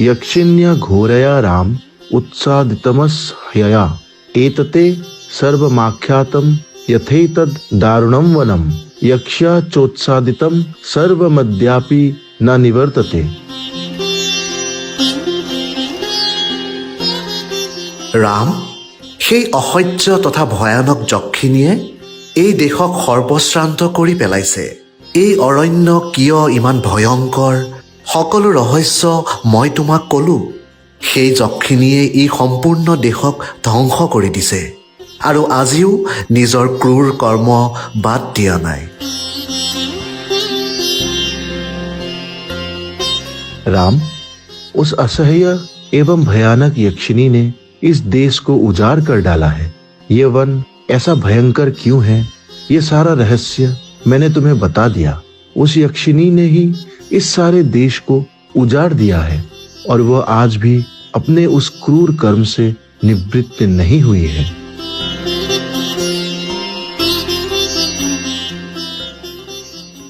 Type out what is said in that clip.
यक्षिण्या घोरया राम उत्सादितमस्यया एतते सर्वमाख्यातम यथैतद् दारुणं वनम यक्ष्या चोत्सादितम सर्वमद्यापि न निवर्तते। राम, সেই অসহ্য তথা ভয়ানক যক্ষিণীয়ে এই দেশক সৰ্বশ্ৰান্ত কৰি পেলাইছে। এই অৰণ্য কিয় ইমান ভয়ংকৰ, সকলো ৰহস্য মই তোমাক ক'লো। সেই যক্ষিণীয়ে এই সম্পূৰ্ণ দেশক ধ্বংস কৰি দিছে আৰু আজিও নিজৰ ক্ৰূৰ কৰ্ম বাদ দিয়া নাই। राम, उस असह्य एवं भयानक यक्षिणी ने इस देश को उजाड़ कर डाला है। ये वन ऐसा भयंकर क्यों है, ये सारा रहस्य मैंने तुम्हें बता दिया। उस यक्षिणी ने ही इस सारे देश को उजाड़ दिया है और वह आज भी अपने उस क्रूर कर्म से निवृत्त नहीं हुई है।